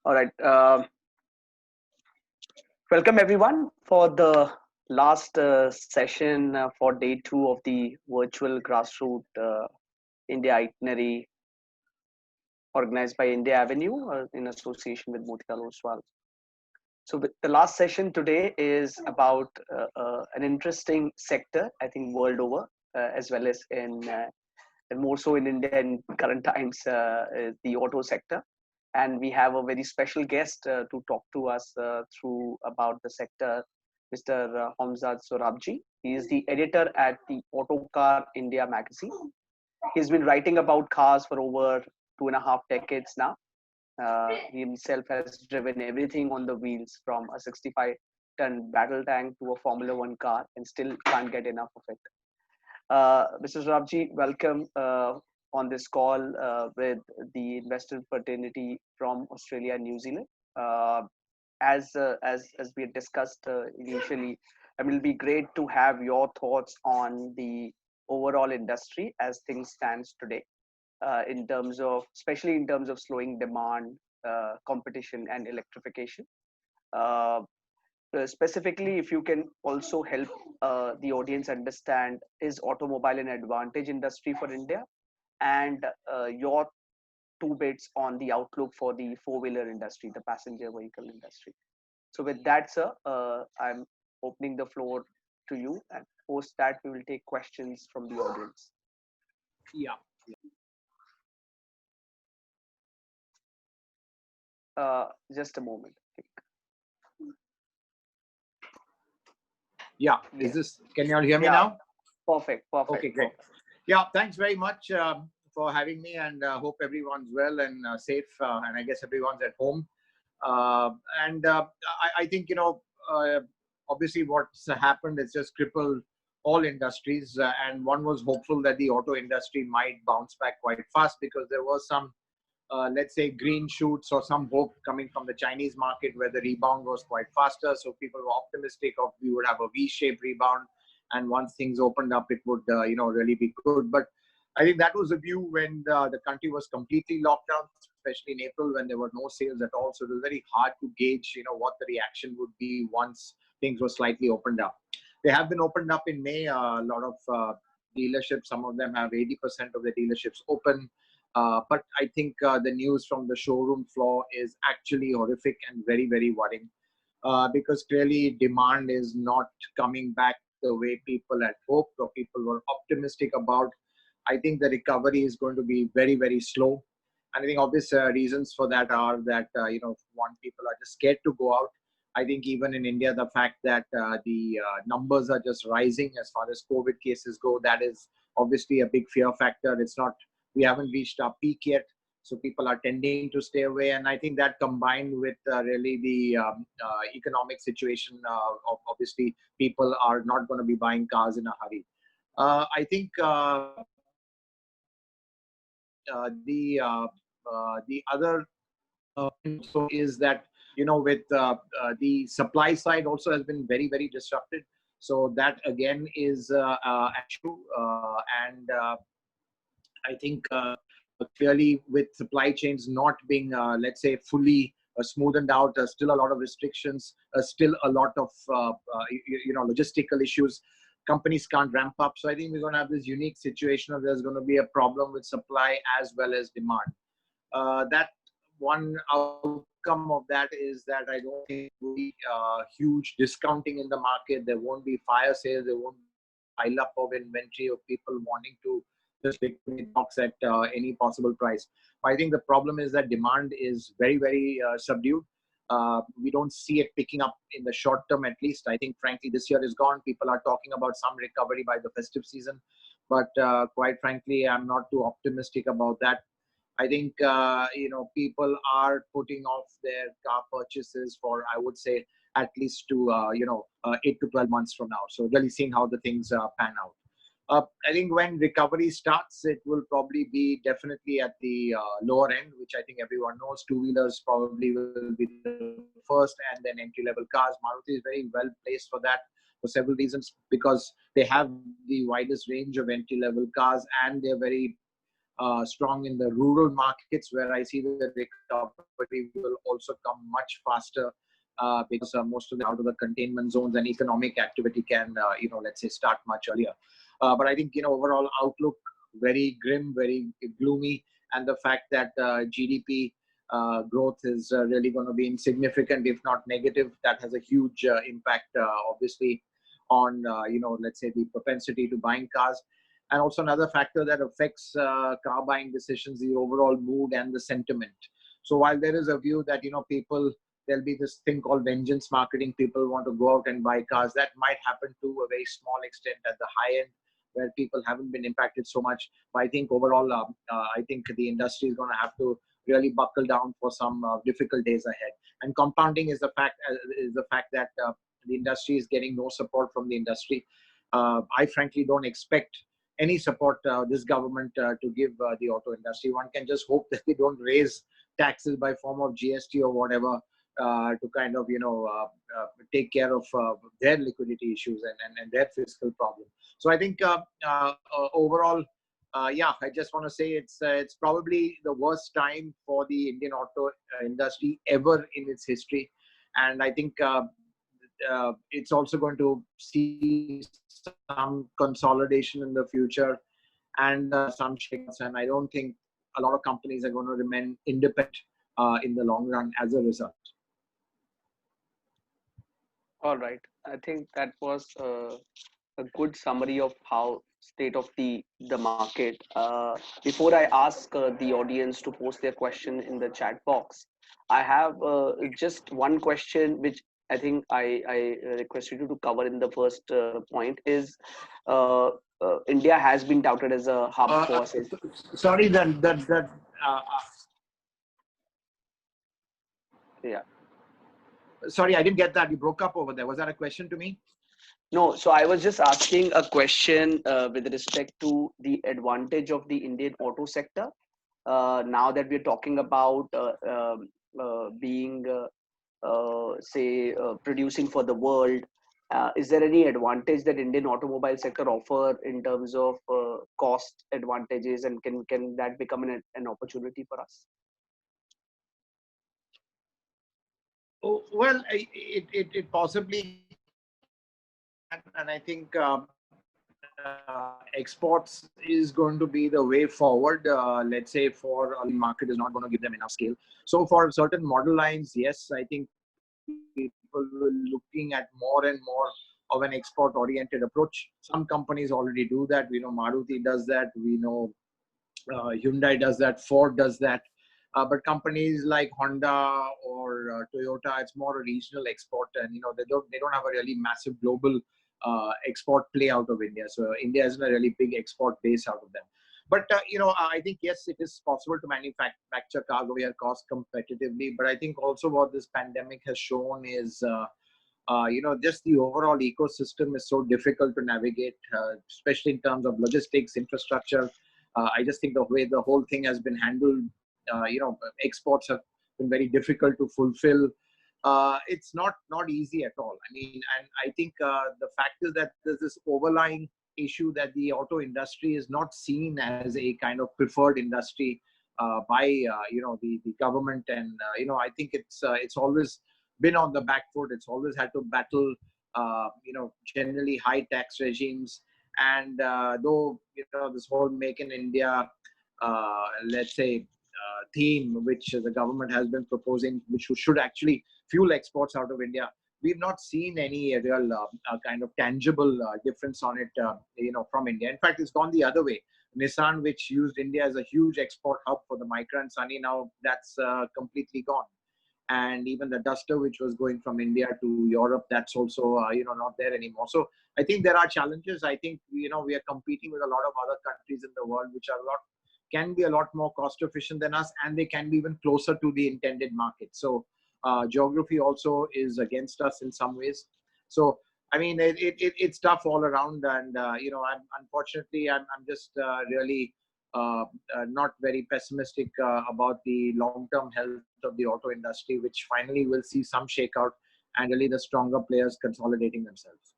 All right. Welcome everyone for the last session for day two of the virtual grassroots India itinerary organized by India Avenue in association with Motilal Oswal. So the last session today is about an interesting sector, I think world over, as well as in and more so in India in current times, is the auto sector. And we have a very special guest to talk to us through about the sector, Mr. Hormazd Sorabjee. He is the editor at the Autocar India magazine. He's been writing about cars for over 2.5 decades now. He himself has driven everything on the wheels from a 65-ton battle tank to a Formula One car and still can't get enough of it. Mr. Sorabjee, welcome on this call with the investor fraternity from Australia and New Zealand. Uh, as we had discussed initially, I mean, it'll be great to have your thoughts on the overall industry as things stands today, in terms of, especially in terms of slowing demand, competition, and electrification. Uh, Specifically, if you can also help the audience understand, is automobile an advantage industry for India, and your two bits on the outlook for the four-wheeler industry, the passenger vehicle industry. So with that, sir, I'm opening the floor to you, and post that we will take questions from the audience. Yeah. Just a moment. Yeah. Yeah. Can you all hear me Yeah. now? Perfect. Okay, great. Yeah, thanks very much for having me, and hope everyone's well and safe, and I guess everyone's at home. Uh, and I think, uh, obviously what's happened is just crippled all industries, and one was hopeful that the auto industry might bounce back quite fast because there was some let's say green shoots or some hope coming from the Chinese market where the rebound was quite faster. So people were optimistic of we would have a V-shaped rebound, and once things opened up, it would really be good. But I think that was the view when the country was completely locked down, especially in April when there were no sales at all. So it was very hard to gauge what the reaction would be once things were slightly opened up. They have been opened up in May. A lot of dealerships, some of them have 80% of the dealerships open. But I think the news from the showroom floor is actually horrific and very, very worrying, because clearly demand is not coming back the way people had hoped or people were optimistic about. I think the recovery is going to be very, very slow. And I think obvious reasons for that are that, one, people are just scared to go out. I think even in India, the fact that the numbers are just rising as far as COVID cases go, that is obviously a big fear factor. We haven't reached our peak yet, so people are tending to stay away. And I think that combined with really the economic situation, obviously people are not going to be buying cars in a hurry. I think the other so is that with the supply side also has been very, very disrupted. So that again is an issue, and I think clearly with supply chains not being, let's say, fully smoothened out, still a lot of restrictions, still a lot of, logistical issues. Companies can't ramp up. So I think we're going to have this unique situation of there's going to be a problem with supply as well as demand. That one outcome of that is that I don't think there will be huge discounting in the market. There won't be fire sales. There won't be pile up of inventory of people wanting to just liquidate stocks at any possible price. I think the problem is that demand is very, very subdued. We don't see it picking up in the short term, at least. I think, frankly, this year is gone. People are talking about some recovery by the festive season. But quite frankly, I'm not too optimistic about that. I think, people are putting off their car purchases for, I would say, at least to, 8 to 12 months from now. So really seeing how the things pan out. I think when recovery starts, it will probably be definitely at the lower end, which I think everyone knows. Two-wheelers probably will be the first, and then entry-level cars. Maruti is very well placed for that for several reasons, because they have the widest range of entry-level cars, and they're very strong in the rural markets, where I see the recovery will also come much faster, because most of the out of the containment zones and economic activity can, let's say, start much earlier. But I think, overall outlook very grim, very gloomy, and the fact that GDP growth is really going to be insignificant, if not negative, that has a huge impact, obviously, on let's say, the propensity to buying cars. And also another factor that affects car buying decisions, the overall mood and the sentiment. So while there is a view that, people, there'll be this thing called vengeance marketing, people want to go out and buy cars, that might happen to a very small extent at the high end, where people haven't been impacted so much. But I think overall, I think the industry is going to have to really buckle down for some difficult days ahead. And compounding is the fact that the industry is getting no support from the industry. I frankly don't expect any support this government to give the auto industry. One can just hope that they don't raise taxes by form of GST or whatever, to kind of take care of their liquidity issues and their fiscal problem. So I think overall, I just want to say it's probably the worst time for the Indian auto industry ever in its history, and I think it's also going to see some consolidation in the future, and some shakeups. And I don't think a lot of companies are going to remain independent in the long run as a result. All right. I think that was a good summary of how state of the market. Before I ask the audience to post their question in the chat box, I have just one question which I think I requested you to cover in the first point is India has been touted as a hub for sales. Sorry, Yeah. Sorry, I didn't get that. You broke up over there. Was that a question to me? No, so I was just asking a question with respect to the advantage of the Indian auto sector. Now that we're talking about being, producing for the world, is there any advantage that Indian automobile sector offer in terms of cost advantages, and can that become an opportunity for us? Oh, well, it possibly can, and I think exports is going to be the way forward. Let's say for a market is not going to give them enough scale. So for certain model lines, yes, I think people will looking at more and more of an export-oriented approach. Some companies already do that. We know Maruti does that. We know Hyundai does that. Ford does that. But companies like Honda or Toyota, it's more a regional export, and they don't have a really massive global export play out of India. So India isn't a really big export base out of them. But I think yes, it is possible to manufacture cars over here cost competitively. But I think also what this pandemic has shown is just the overall ecosystem is so difficult to navigate, especially in terms of logistics, infrastructure. I just think the way the whole thing has been handled, exports have been very difficult to fulfill. It's not easy at all. I mean, and I think the fact is that there's this overlying issue that the auto industry is not seen as a kind of preferred industry by the government, and I think it's always been on the back foot. It's always had to battle generally high tax regimes, and though this whole Make in India let's say theme which the government has been proposing, which should actually fuel exports out of India, we've not seen any real kind of tangible difference on it from India. In fact, it's gone the other way. Nissan, which used India as a huge export hub for the Micra and Sunny, now that's completely gone. And even the Duster, which was going from India to Europe, that's also not there anymore. So I think there are challenges. I think we are competing with a lot of other countries in the world which can be a lot more cost efficient than us, and they can be even closer to the intended market. So geography also is against us in some ways. So I mean, it's tough all around, and unfortunately, I'm just really not very pessimistic about the long-term health of the auto industry, which finally will see some shakeout and really the stronger players consolidating themselves.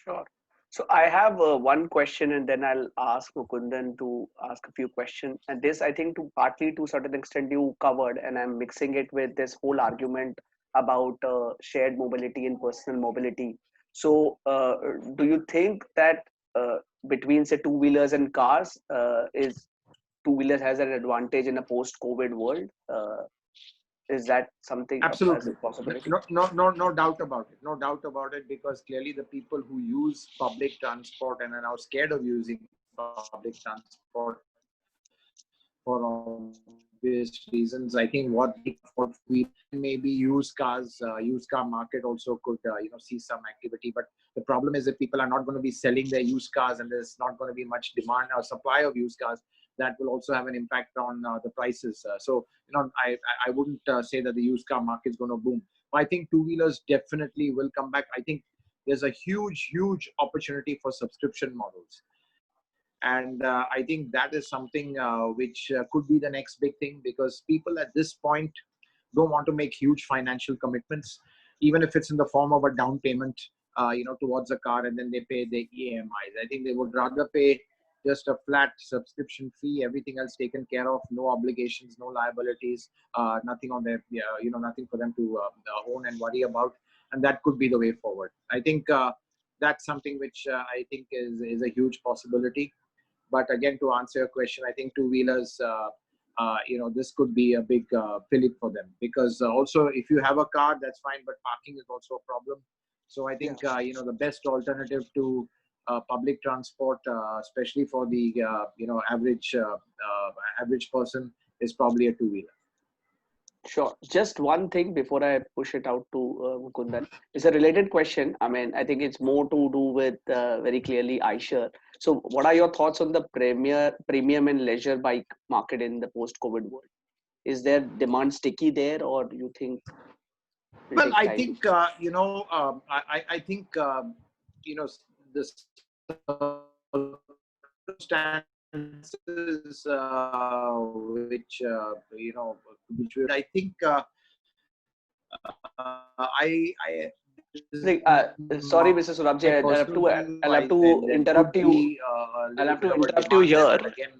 Sure. So I have one question, and then I'll ask Mukundan to ask a few questions. And this, I think, to partly to certain extent you covered, and I'm mixing it with this whole argument about shared mobility and personal mobility. So, do you think that uh, between say two wheelers and cars, is two wheelers has an advantage in a post-COVID world? Is that something as a Absolutely. possibility? No doubt about it. No doubt about it, because clearly the people who use public transport and are now scared of using public transport for obvious reasons. I think what they can afford maybe used cars, used car market also could see some activity. But the problem is, if people are not going to be selling their used cars and there's not going to be much demand or supply of used cars, that will also have an impact on the prices. So I wouldn't say that the used car market is going to boom. But I think two wheelers definitely will come back. I think there's a huge opportunity for subscription models. And I think that is something which could be the next big thing, because people at this point don't want to make huge financial commitments, even if it's in the form of a down payment, towards a car, and then they pay the EMIs. I think they would rather pay just a flat subscription fee, everything else taken care of, no obligations, no liabilities, nothing on their, nothing for them to own and worry about. And that could be the way forward. I think that's something which I think is a huge possibility. But again, to answer your question, I think two wheelers, this could be a big fillip for them, because also if you have a car, that's fine, but parking is also a problem. So I think Yeah. the best alternative to public transport, especially for the average person, is probably a two wheeler. Sure. Just one thing before I push it out to Mukundan. It's a related question. I mean, I think it's more to do with very clearly iShare. So, what are your thoughts on the premium and leisure bike market in the post-COVID world? Is there demand sticky there, or do you think will Well, take I time? think I think the circumstances which I think I Sorry, my Mr. Sorabjee, personal view. I'll have There to could interrupt be you. a I'll little have bit to of a interrupt you demand there, here. but again,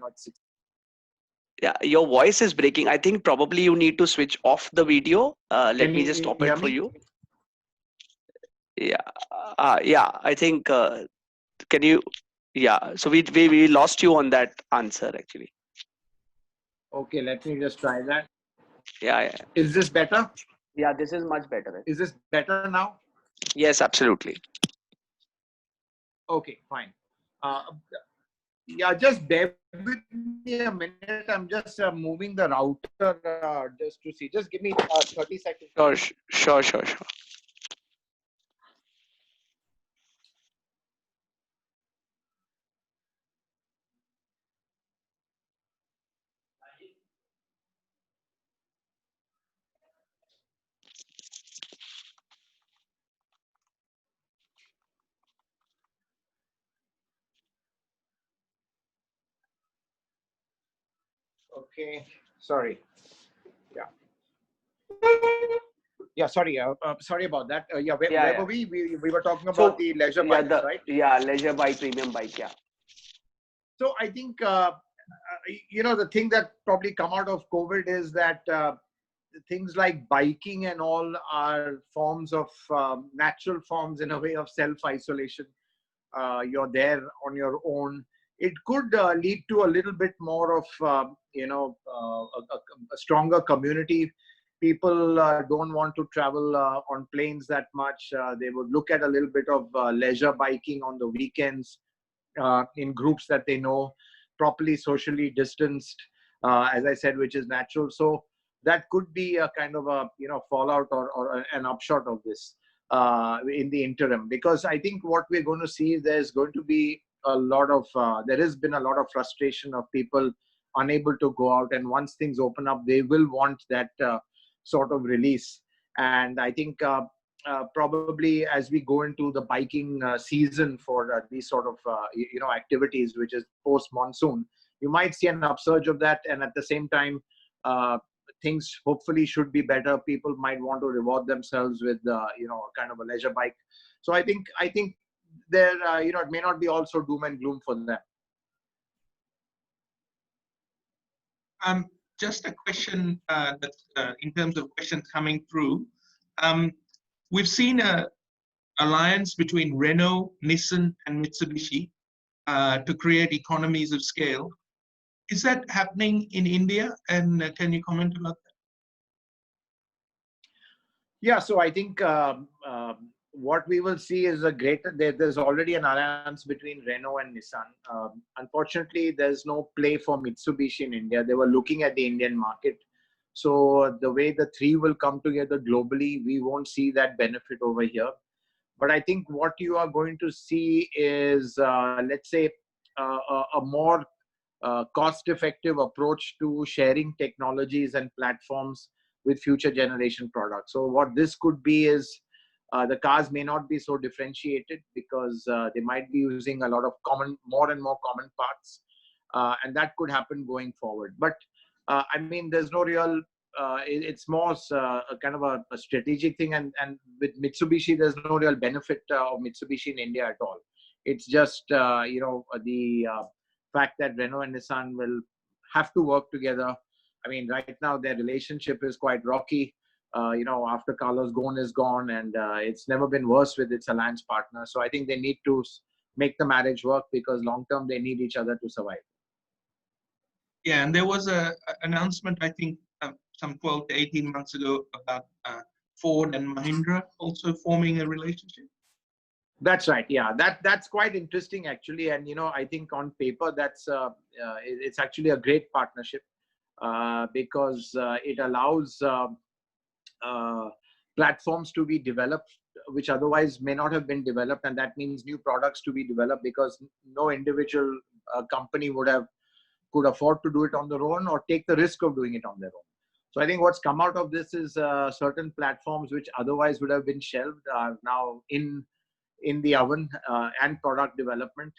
it's Yeah, your voice is breaking. I think probably you need to switch off the video. Let can me just you stop hear it for me? you. Yeah, yeah. I think. Can you? Yeah. So we lost you on that answer actually. Okay, let me just try that. Yeah, yeah. Is this better? Yeah, this is much better. Is this better now? Yes, absolutely. Okay, fine. Uh, yeah, just bear with me a minute. I'm just moving the router just to see. Just give me 30 seconds, Sure, please. sure. Okay, sorry. Yeah. Yeah, sorry. Sorry about that. Yeah, Yeah, where yeah. were we? We were talking about So the leisure yeah, bikes, the right? leisure bike, premium bike. Yeah, So I think the thing that probably come out of COVID is that things like biking and all are forms of natural forms in a way of self isolation. You're there on your own. It could lead to a little bit more of a stronger community. People don't want to travel on planes that much. They would look at a little bit of leisure biking on the weekends, in groups that they know, properly socially distanced, as I said, which is natural. So that could be a kind of a fallout or an upshot of this in the interim, because I think what we're going to see, there's going to be a lot of there has been a lot of frustration of people unable to go out, and once things open up, they will want that sort of release. And I think probably as we go into the biking season for these sort of activities, which is post monsoon, you might see an upsurge of that. And at the same time, uh, things hopefully should be better. People might want to reward themselves with kind of a leisure bike. So I think it may not be also doom and gloom for them. Just a question that's in terms of questions coming through. We've seen a alliance between Renault, Nissan, and Mitsubishi to create economies of scale. Is that happening in India? And can you comment about that? Yeah, so I think what we will see is there's already an alliance between Renault and Nissan. Unfortunately, there's no play for Mitsubishi in India. They were looking at the Indian market. So the way the three will come together globally, we won't see that benefit over here. But I think what you are going to see is, let's say, a more cost-effective approach to sharing technologies and platforms with future generation products. So what this could be is the cars may not be so differentiated because they might be using a lot of more and more common parts, and that could happen going forward. But I mean, there's no real. It's more a kind of a strategic thing, and with Mitsubishi, there's no real benefit of Mitsubishi in India at all. It's just the fact that Renault and Nissan will have to work together. I mean, right now their relationship is quite rocky. After Carlos Ghosn is gone, and it's never been worse with its alliance partner. So I think they need to make the marriage work because long term they need each other to survive. Yeah, and there was an announcement, I think, some 12 to 18 months ago about Ford and Mahindra also forming a relationship. That's right. Yeah, that's quite interesting actually. And I think on paper it's actually a great partnership because it allows platforms to be developed which otherwise may not have been developed, and that means new products to be developed because no individual company could afford to do it on their own or take the risk of doing it on their own. So I think what's come out of this is certain platforms which otherwise would have been shelved are now in the oven and product development.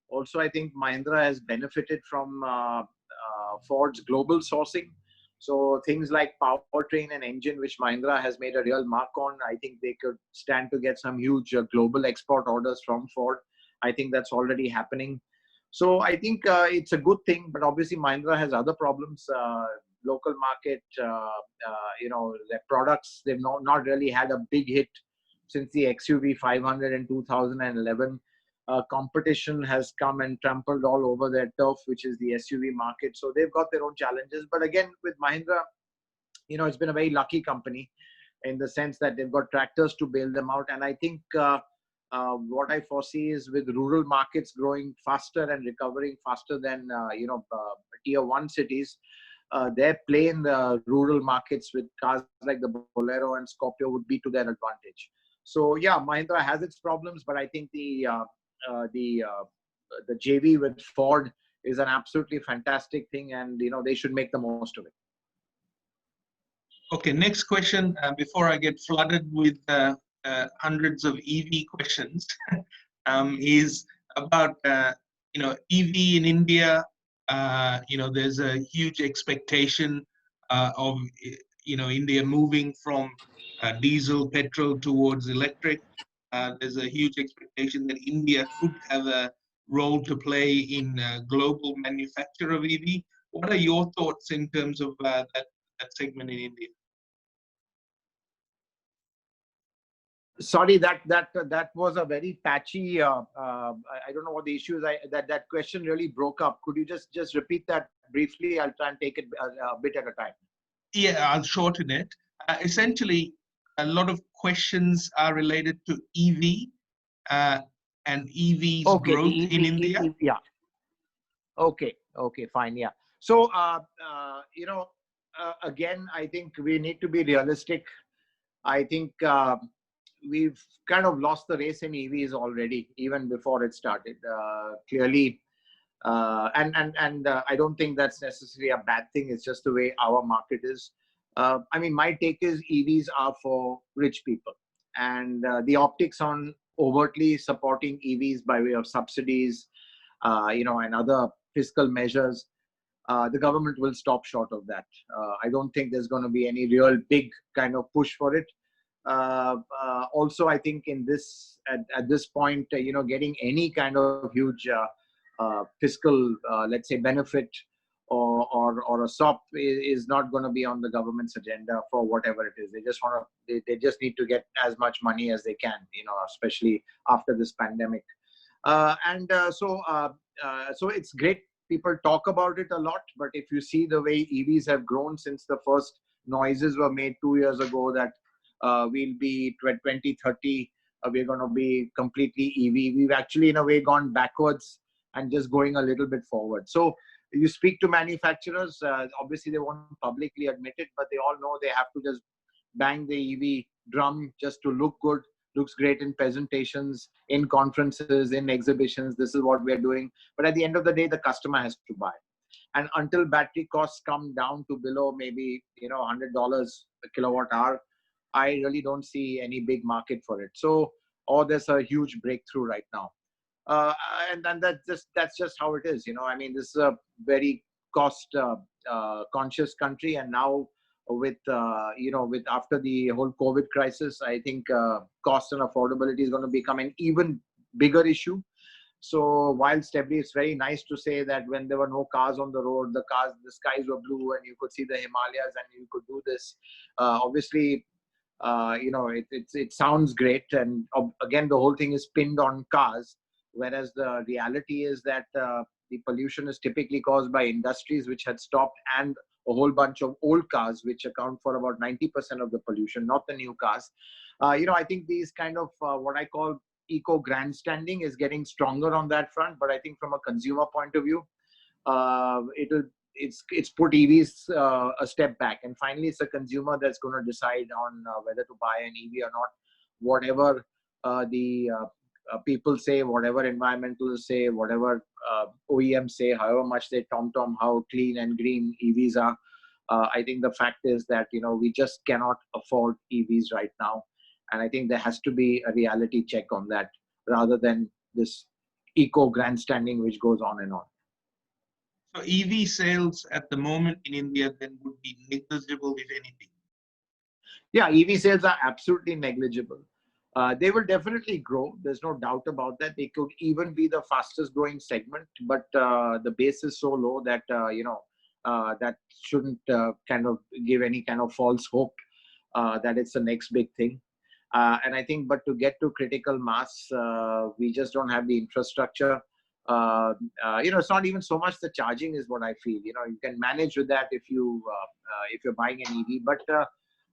Also, I think Mahindra has benefited from Ford's global sourcing. So things like powertrain and engine, which Mahindra has made a real mark on, I think they could stand to get some huge global export orders from Ford. I think that's already happening. So I think it's a good thing, but obviously Mahindra has other problems. Local market, their products, they've not really had a big hit since the XUV 500 in 2011. Competition has come and trampled all over their turf, which is the SUV market. So they've got their own challenges. But again, with Mahindra, it's been a very lucky company in the sense that they've got tractors to bail them out. And I think what I foresee is with rural markets growing faster and recovering faster than, tier one cities, their play in the rural markets with cars like the Bolero and Scorpio would be to their advantage. So yeah, Mahindra has its problems, but I think the JV with Ford is an absolutely fantastic thing, and they should make the most of it. Okay, next question before I get flooded with hundreds of EV questions is about EV in India. There's a huge expectation of India moving from diesel, petrol towards electric. There's a huge expectation that India could have a role to play in global manufacture of EV. What are your thoughts in terms of that segment in India? Sorry, that was a very patchy. I don't know what the issue is. That question really broke up. Could you just repeat that briefly? I'll try and take it a bit at a time. Yeah, I'll shorten it. Essentially, a lot of questions are related to EV and EV's growth in India. Yeah. Okay, fine. Yeah. So, again, I think we need to be realistic. I think we've kind of lost the race in EVs already, even before it started. Clearly, and I don't think that's necessarily a bad thing. It's just the way our market is. I mean, my take is EVs are for rich people, and the optics on overtly supporting EVs by way of subsidies, and other fiscal measures, the government will stop short of that. I don't think there's going to be any real big kind of push for it. Also, I think in this at this point, getting any kind of huge fiscal, let's say, benefit or a SOP is not going to be on the government's agenda for whatever it is. They just want to, they just need to get as much money as they can, especially after this pandemic. So it's great. People talk about it a lot, but if you see the way EVs have grown since the first noises were made 2 years ago that we'll be 2030, we're going to be completely EV. We've actually, in a way, gone backwards and just going a little bit forward. So you speak to manufacturers, obviously they won't publicly admit it, but they all know they have to just bang the EV drum just to look good. Looks great in presentations, in conferences, in exhibitions. This is what we're doing. But at the end of the day, the customer has to buy. And until battery costs come down to below maybe $100 a kilowatt hour, I really don't see any big market for it. So, or there's a huge breakthrough right now. And that's just how it is. I mean, this is a very cost conscious country, and now with with after the whole COVID crisis, I think cost and affordability is going to become an even bigger issue. So whilst it's very nice to say that when there were no cars on the road, the skies were blue and you could see the Himalayas and you could do this, obviously it sounds great, and again the whole thing is pinned on cars, whereas the reality is that the pollution is typically caused by industries which had stopped, and a whole bunch of old cars which account for about 90% of the pollution, not the new cars. I think these kind of what I call eco grandstanding is getting stronger on that front, but I think from a consumer point of view, it's put EVs a step back, and finally it's the consumer that's going to decide on whether to buy an EV or not. Whatever the people say, whatever environmentalists say, whatever OEMs say, however much they tom-tom how clean and green EVs are, I think the fact is that we just cannot afford EVs right now, and I think there has to be a reality check on that rather than this eco grandstanding which goes on and on. So EV sales at the moment in India then would be negligible, if anything. Yeah, EV sales are absolutely negligible. They will definitely grow. There's no doubt about that. They could even be the fastest growing segment, but the base is so low that, that shouldn't kind of give any kind of false hope that it's the next big thing. And I think, but to get to critical mass, we just don't have the infrastructure. It's not even so much the charging is what I feel. You can manage with that if you're buying an EV, but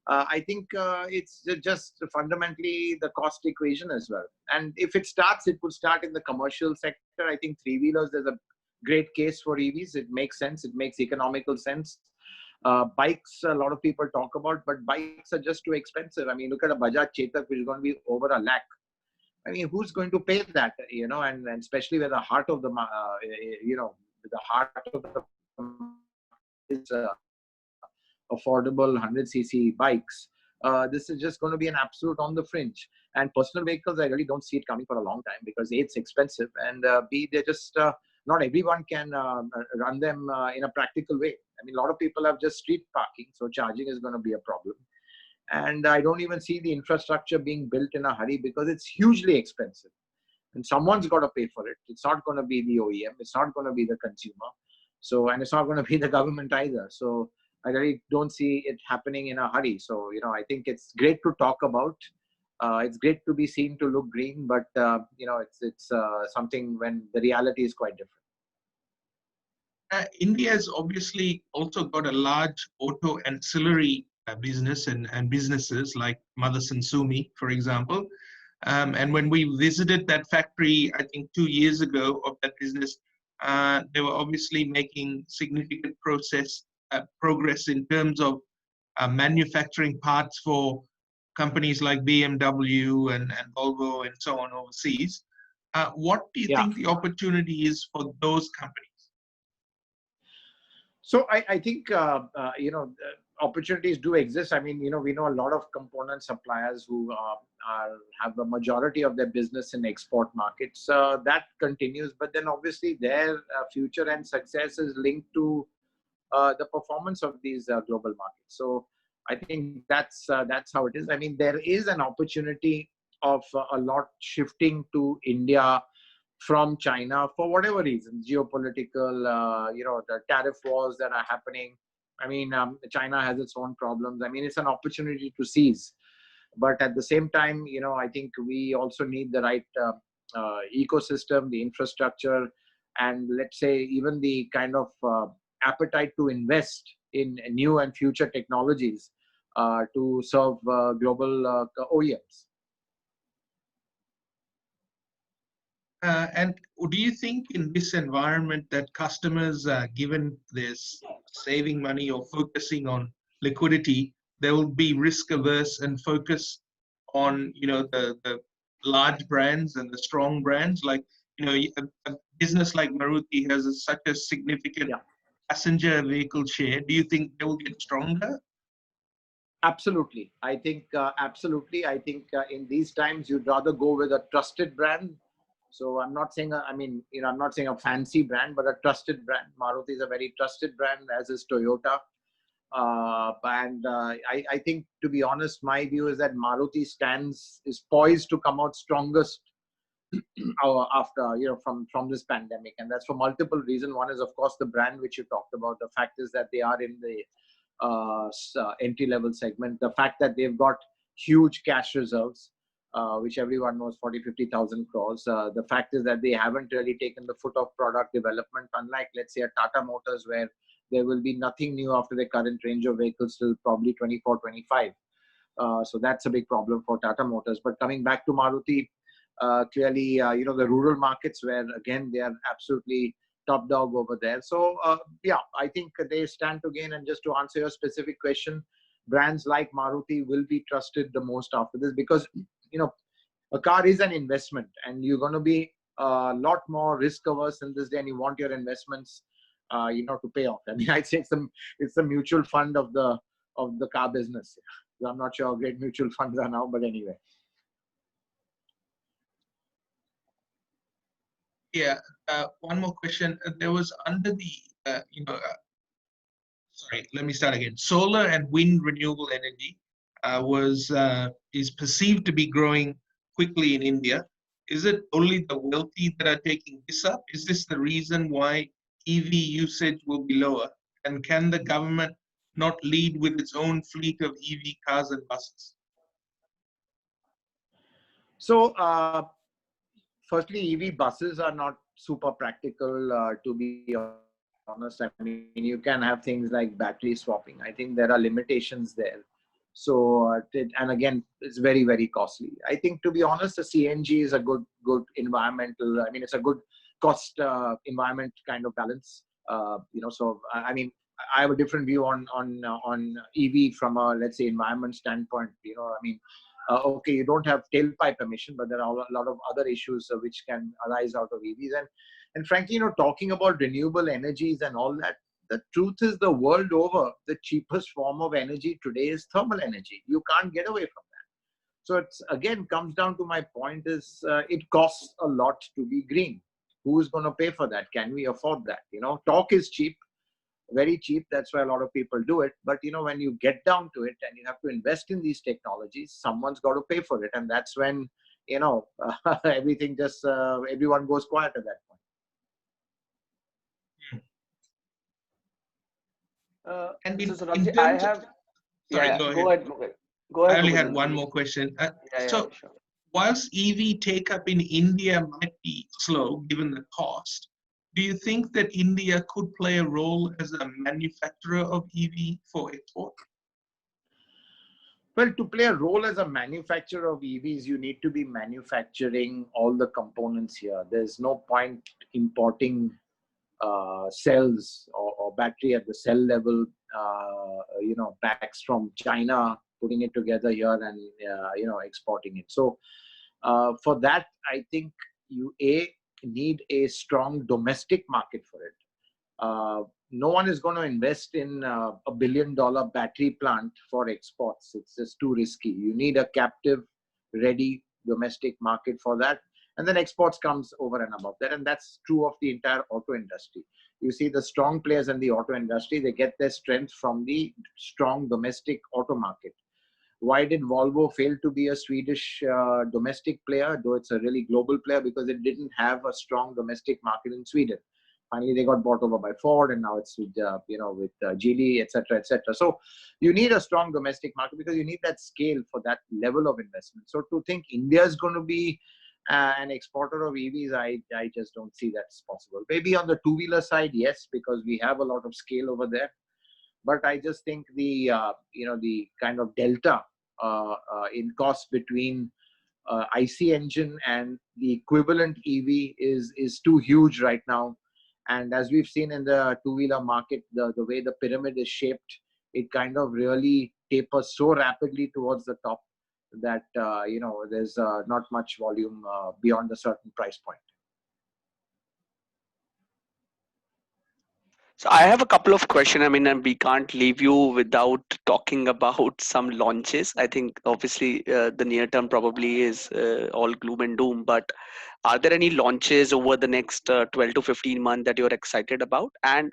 I think it's just fundamentally the cost equation as well. And if it would start in the commercial sector. I think three-wheelers, there's a great case for EVs. It makes sense. It makes economical sense. Bikes, a lot of people talk about, but bikes are just too expensive. I mean, look at a Bajaj Chetak, which is going to be over 1 lakh. I mean, who's going to pay that? And especially where the heart of the, the heart of the is affordable 100cc bikes. This is just going to be an absolute on the fringe. And personal vehicles, I really don't see it coming for a long time because A, it's expensive, and B, they're just not everyone can run them in a practical way. I mean, a lot of people have just street parking, so charging is going to be a problem. And I don't even see the infrastructure being built in a hurry because it's hugely expensive. And someone's got to pay for it. It's not going to be the OEM. It's not going to be the consumer. So, and it's not going to be the government either. So I really don't see it happening in a hurry. So, I think it's great to talk about. It's great to be seen to look green, but, it's something when the reality is quite different. India has obviously also got a large auto ancillary business and businesses like Motherson Sumi, for example. And when we visited that factory, I think 2 years ago of that business, they were obviously making significant progress in terms of manufacturing parts for companies like BMW and Volvo and so on overseas. What do you think the opportunity is for those companies? So I think, opportunities do exist. I mean, we know a lot of component suppliers who have a majority of their business in export markets. That continues, but then obviously their future and success is linked to the performance of these global markets. So I think that's how it is. I mean, there is an opportunity of a lot shifting to India from China for whatever reasons, geopolitical, the tariff wars that are happening. I mean, China has its own problems. I mean, it's an opportunity to seize. But at the same time, I think we also need the right ecosystem, the infrastructure, and let's say even the kind of appetite to invest in new and future technologies to serve global OEMs. And do you think in this environment that customers, given this saving money or focusing on liquidity, they will be risk averse and focus on the large brands and the strong brands? Like a business like Maruti has such a significant passenger vehicle share. Do you think they will get stronger? Absolutely. I think absolutely. I think in these times you'd rather go with a trusted brand. So I'm not saying, I'm not saying a fancy brand, but a trusted brand. Maruti is a very trusted brand, as is Toyota. I think, to be honest, my view is that Maruti is poised to come out strongest after, from this pandemic. And that's for multiple reasons. One is, of course, the brand which you talked about. The fact is that they are in the entry-level segment. The fact that they've got huge cash reserves, which everyone knows, 40,000-50,000 crores. The fact is that they haven't really taken the foot off product development, unlike, let's say, a Tata Motors, where there will be nothing new after the current range of vehicles till probably 24, 25. So that's a big problem for Tata Motors. But coming back to Maruti, clearly, the rural markets where, again, they are absolutely top dog over there. So, I think they stand to gain. And just to answer your specific question, brands like Maruti will be trusted the most after this because, a car is an investment and you're going to be a lot more risk averse in this day and you want your investments, to pay off. I mean, I'd say it's the mutual fund of the car business. I'm not sure how great mutual funds are now, but anyway. Yeah, one more question. There was under the, sorry, let me start again. Solar and wind renewable energy is perceived to be growing quickly in India. Is it only the wealthy that are taking this up? Is this the reason why EV usage will be lower? And can the government not lead with its own fleet of EV cars and buses? So, firstly, EV buses are not super practical, to be honest. I mean, you can have things like battery swapping. I think there are limitations there. So, and again, it's very, very costly. I think, to be honest, the CNG is a good environmental. I mean, it's a good cost environment kind of balance. So I mean, I have a different view on EV from a, let's say, environment standpoint. I mean. Okay, you don't have tailpipe emission, but there are a lot of other issues which can arise out of EVs. And frankly, talking about renewable energies and all that, the truth is the world over, the cheapest form of energy today is thermal energy. You can't get away from that. So it's, again, comes down to my point is it costs a lot to be green. Who's going to pay for that? Can we afford that? Talk is cheap. Very cheap. That's why a lot of people do it. But, when you get down to it and you have to invest in these technologies, someone's got to pay for it. And that's when, everything just, everyone goes quiet at that point. And in Sorabjee, terms of, sorry, go ahead. Go ahead. I only had one more question. Sure. Whilst EV take-up in India might be slow, given the cost, do you think that India could play a role as a manufacturer of EV for export? Well, to play a role as a manufacturer of EVs, you need to be manufacturing all the components here. There's no point importing cells or battery at the cell level, packs from China, putting it together here and, exporting it. So for that, I think you need a strong domestic market for it. No one is going to invest in a $1 billion battery plant for exports. It's just too risky. You need a captive, ready domestic market for that. And then exports comes over and above that. And that's true of the entire auto industry. you see the strong players in the auto industry, they get their strength from the strong domestic auto market. Why did Volvo fail to be a Swedish domestic player, though it's a really global player? Because it didn't have a strong domestic market in Sweden. Finally, they got bought over by Ford, and now it's with with Geely, etc., etc. So you need a strong domestic market because you need that scale for that level of investment. So to think India is going to be an exporter of EVs, I just don't see that's possible. Maybe on the two-wheeler side, yes, because we have a lot of scale over there. But I just think the the kind of delta in cost between IC engine and the equivalent EV is too huge right now. And as we've seen in the two-wheeler market, the way the pyramid is shaped, it kind of really tapers so rapidly towards the top that there's not much volume beyond a certain price point. So I have a couple of questions. I mean, and we can't leave you without talking about some launches. I think obviously the near term probably is all gloom and doom, but are there any launches over the next 12 to 15 months that you're excited about? And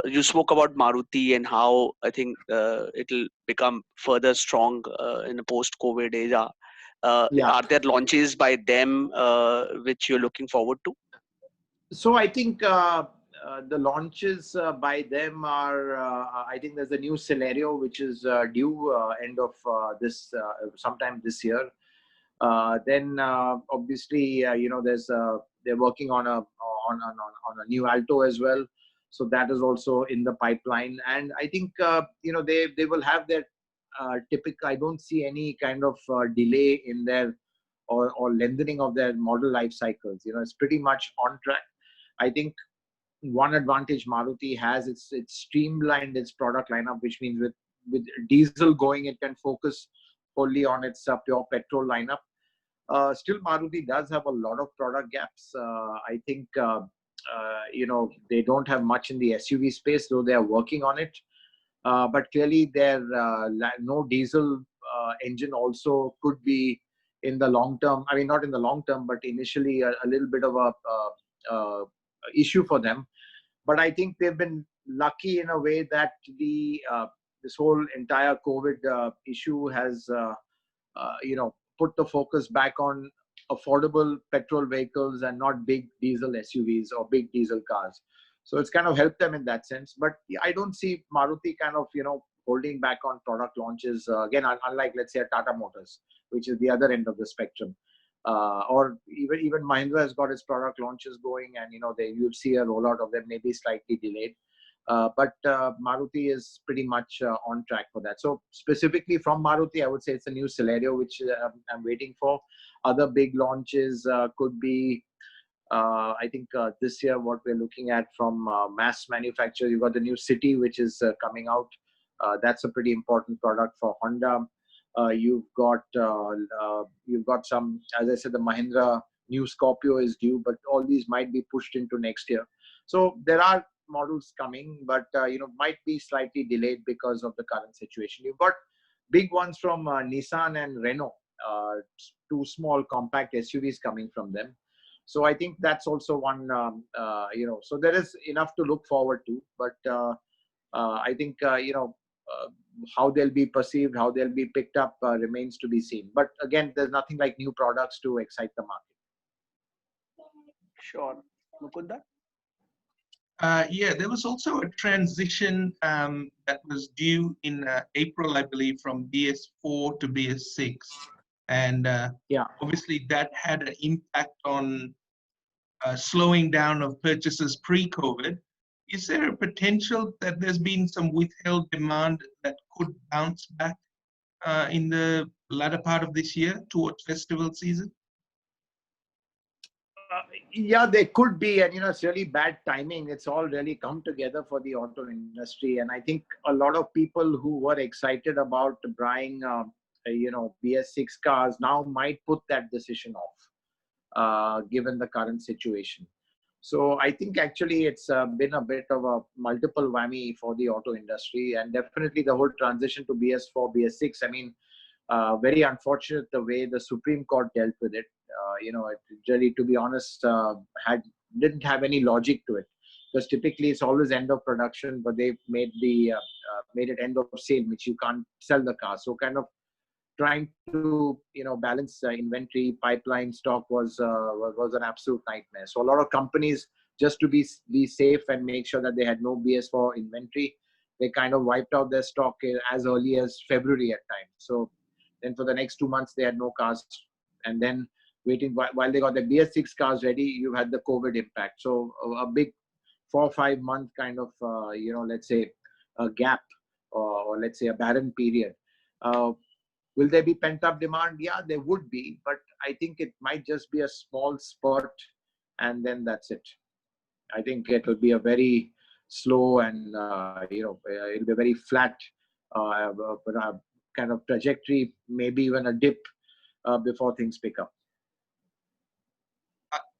you spoke about Maruti and how I think it'll become further strong in a post-COVID era. Yeah. Are there launches by them which you're looking forward to? So I think the launches by them are, I think there's a new Celerio which is due end of this sometime this year. Then obviously there's they're working on a new Alto as well, so that is also in the pipeline. And I think they will have their typical. I don't see any kind of delay in their or lengthening of their model life cycles. It's pretty much on track. I think one advantage Maruti has, it's streamlined its product lineup, which means with diesel going, it can focus wholly on its pure petrol lineup. Still, Maruti does have a lot of product gaps. I think they don't have much in the SUV space, though they are working on it. But clearly, their no diesel engine also could be in the long term. I mean, not in the long term, but initially a little bit of a issue for them. But I think they've been lucky in a way that this whole entire COVID issue has put the focus back on affordable petrol vehicles and not big diesel SUVs or big diesel cars. So it's kind of helped them in that sense. But I don't see Maruti kind of holding back on product launches again, unlike let's say a Tata Motors, which is the other end of the spectrum. Or even Mahindra has got its product launches going, and you'll see a rollout of them maybe slightly delayed. But Maruti is pretty much on track for that. So specifically from Maruti, I would say it's a new Celerio, which I'm waiting for. Other big launches could be, I think this year what we're looking at from mass manufacturers, you've got the new City, which is coming out. That's a pretty important product for Honda. You've got some, as I said, the Mahindra new Scorpio is due, but all these might be pushed into next year. So there are models coming, but might be slightly delayed because of the current situation. You've got big ones from Nissan and Renault, two small compact SUVs coming from them. So I think that's also one, so there is enough to look forward to, but I think, how they'll be perceived, how they'll be picked up remains to be seen. But again, there's nothing like new products to excite the market. Sure. Mukunda? Yeah, there was also a transition that was due in April, I believe, from BS4 to BS6. And obviously that had an impact on slowing down of purchases pre-COVID. Is there a potential that there's been some withheld demand that could bounce back in the latter part of this year towards festival season? Yeah, there could be, and it's really bad timing. It's all really come together for the auto industry, and I think a lot of people who were excited about buying, BS6 cars now might put that decision off, given the current situation. So I think actually it's been a bit of a multiple whammy for the auto industry, and definitely the whole transition to BS4, BS6. I mean, very unfortunate the way the Supreme Court dealt with it. It really, to be honest, didn't have any logic to it. because typically it's always end of production, but they've made it end of sale, which you can't sell the car. So kind of trying to balance inventory pipeline stock was an absolute nightmare. So a lot of companies, just to be safe and make sure that they had no BS for inventory, they kind of wiped out their stock as early as February at times. So then for the next 2 months they had no cars, and then waiting while they got the BS6 cars ready, you had the COVID impact. So a big 4 or 5 month kind of let's say a gap, or let's say a barren period. Will there be pent-up demand? Yeah, there would be, but I think it might just be a small spurt, and then that's it. I think it will be a very slow and it'll be a very flat kind of trajectory, maybe even a dip before things pick up.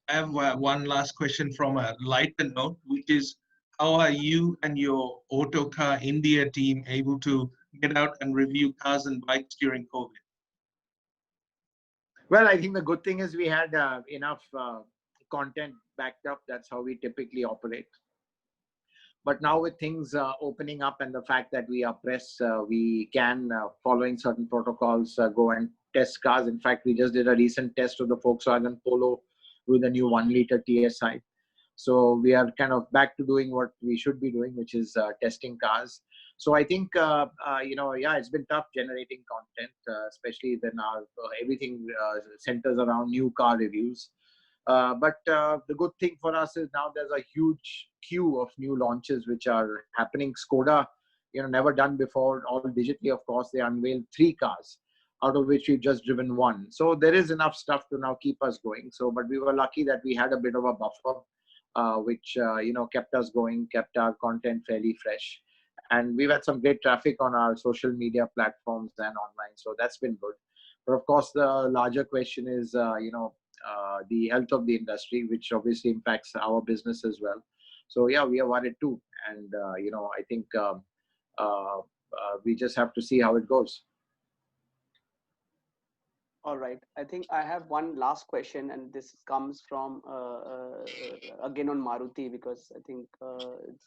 I have one last question from a lighter note, which is, how are you and your Autocar India team able to get out and review cars and bikes during COVID? Well, I think the good thing is we had enough content backed up. That's how we typically operate. But now with things opening up and the fact that we are press, we can, following certain protocols, go and test cars. In fact, we just did a recent test of the Volkswagen Polo with a new 1 liter TSI. So we are kind of back to doing what we should be doing, which is testing cars. So I think, it's been tough generating content, especially when everything centers around new car reviews. But the good thing for us is now there's a huge queue of new launches which are happening. Skoda, never done before, all digitally, of course. They unveiled 3 cars, out of which we've just driven 1. So there is enough stuff to now keep us going. So, but we were lucky that we had a bit of a buffer, which kept us going, kept our content fairly fresh. And we've had some great traffic on our social media platforms and online. So that's been good. But of course, the larger question is, the health of the industry, which obviously impacts our business as well. So yeah, we are worried too. And, I think we just have to see how it goes. All right. I think I have one last question, and this comes from again on Maruti, because I think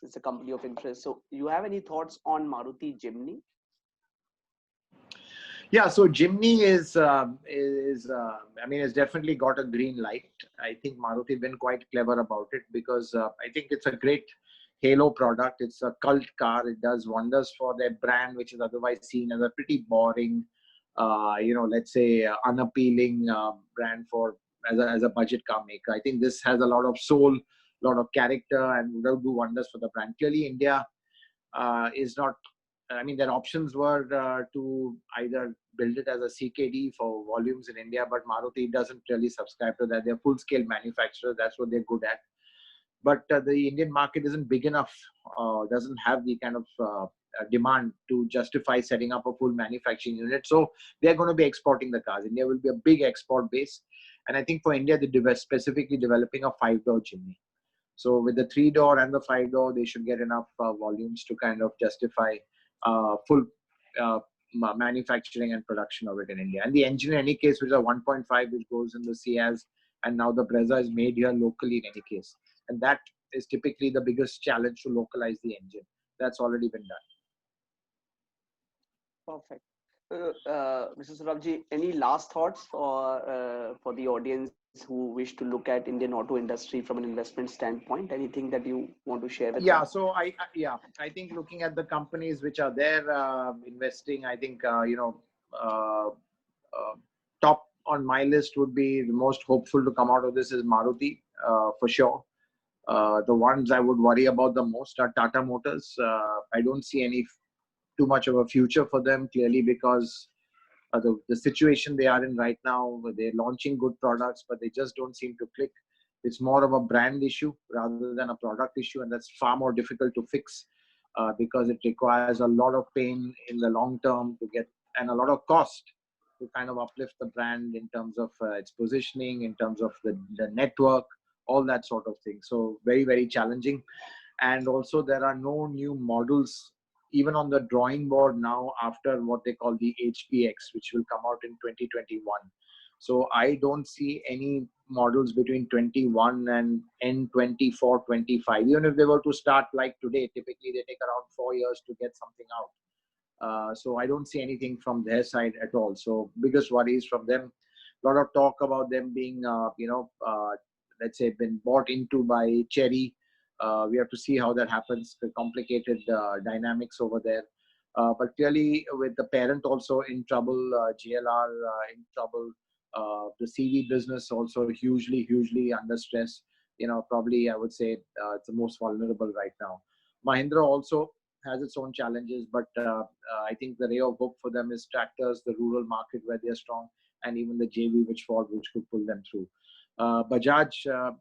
it's a company of interest. So, you have any thoughts on Maruti Jimny? Yeah, so Jimny is it's definitely got a green light. I think Maruti been quite clever about it, because I think it's a great halo product. It's a cult car. It does wonders for their brand, which is otherwise seen as a pretty boring, let's say unappealing brand as a budget car maker. I think this has a lot of soul, a lot of character, and will do wonders for the brand. Clearly, India is not. Their options were to either build it as a CKD for volumes in India, but Maruti doesn't really subscribe to that. They're full-scale manufacturers. That's what they're good at. But the Indian market isn't big enough, doesn't have the kind of demand to justify setting up a full manufacturing unit. So they're going to be exporting the cars. India will be a big export base. And I think for India, they're specifically developing a 5-door Jimny. So with the 3-door and the 5-door, they should get enough volumes to kind of justify full manufacturing and production of it in India. And the engine in any case, which is a 1.5, which goes in the Ciaz, and now the Brezza is made here locally in any case. And that is typically the biggest challenge, to localize the engine. That's already been done. Perfect. Mr. Sorabjee, any last thoughts for the audience who wish to look at Indian auto industry from an investment standpoint? Anything that you want to share with them? So I think looking at the companies which are there investing, I think top on my list would be the most hopeful to come out of this is Maruti, for sure. The ones I would worry about the most are Tata Motors. I don't see too much of a future for them, clearly, because the situation they are in right now. They're launching good products, but they just don't seem to click. It's more of a brand issue rather than a product issue, and that's far more difficult to fix because it requires a lot of pain in the long term to get, and a lot of cost to kind of uplift the brand in terms of its positioning, in terms of the network, all that sort of thing. So very, very challenging. And also there are no new models even on the drawing board now after what they call the HPX, which will come out in 2021. So I don't see any models between 21 and end 24, 25. Even if they were to start like today, typically they take around 4 years to get something out. So I don't see anything from their side at all. So biggest worries from them. A lot of talk about them being, let's say, been bought into by Cherry. We have to see how that happens. The complicated dynamics over there. But clearly, with the parent also in trouble, GLR in trouble, the CV business also hugely under stress. Probably I would say it's the most vulnerable right now. Mahindra also has its own challenges, but I think the ray of hope for them is tractors, the rural market where they're strong, and even the JV which could pull them through. Bajaj,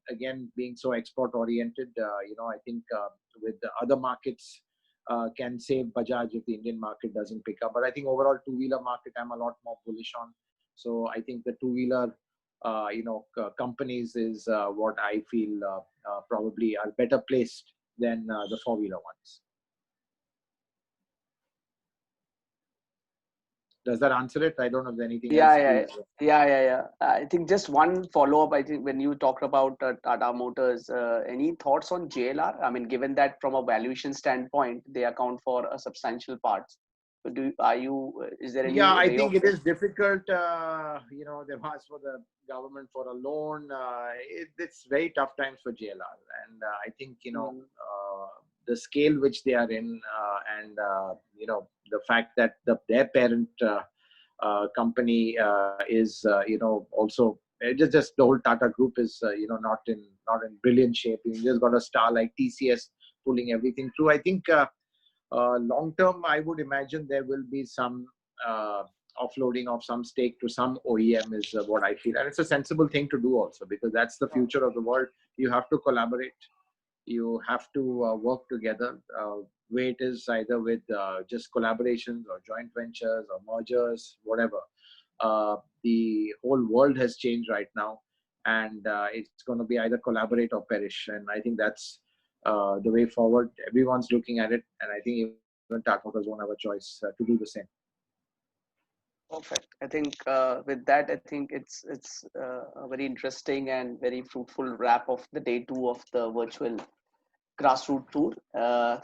again, being so export oriented, I think with the other markets can save Bajaj if the Indian market doesn't pick up. But I think overall two-wheeler market, I'm a lot more bullish on. So I think the two-wheeler, companies is what I feel probably are better placed than the four-wheeler ones. Does that answer it? I don't know if there's anything else. Yeah. I think just one follow-up. I think when you talked about Tata Motors, any thoughts on JLR? I mean, given that from a valuation standpoint, they account for a substantial part. So is there any Yeah, I think it is difficult. They've asked for the government for a loan. It's very tough times for JLR. And I think, the scale which they are in and, the fact that their parent company is, also just the whole Tata group is, not in brilliant shape. You just got a star like TCS pulling everything through. I think long term, I would imagine there will be some offloading of some stake to some OEM is what I feel. And it's a sensible thing to do also, because that's the future of the world. You have to collaborate. You have to work together. Way it is either with just collaborations or joint ventures or mergers, whatever. The whole world has changed right now, and it's going to be either collaborate or perish. And I think that's the way forward. Everyone's looking at it, and I think even Tata Motors won't have a choice to do the same. Perfect. I think with that, I think it's a very interesting and very fruitful wrap of the day 2 of the virtual grassroots tour.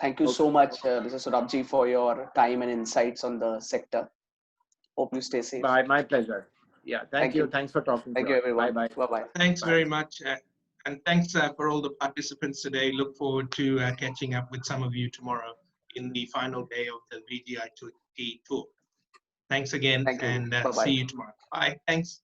Thank you so much, Mr. Sorabjee, for your time and insights on the sector. Hope you stay safe. My pleasure. Yeah, thank you. Thanks for talking. Thank you, everyone. Bye. Bye. Thanks very much. And thanks for all the participants today. Look forward to catching up with some of you tomorrow in the final day of the VGI tour. Thanks again, and see you tomorrow. Bye. Thanks.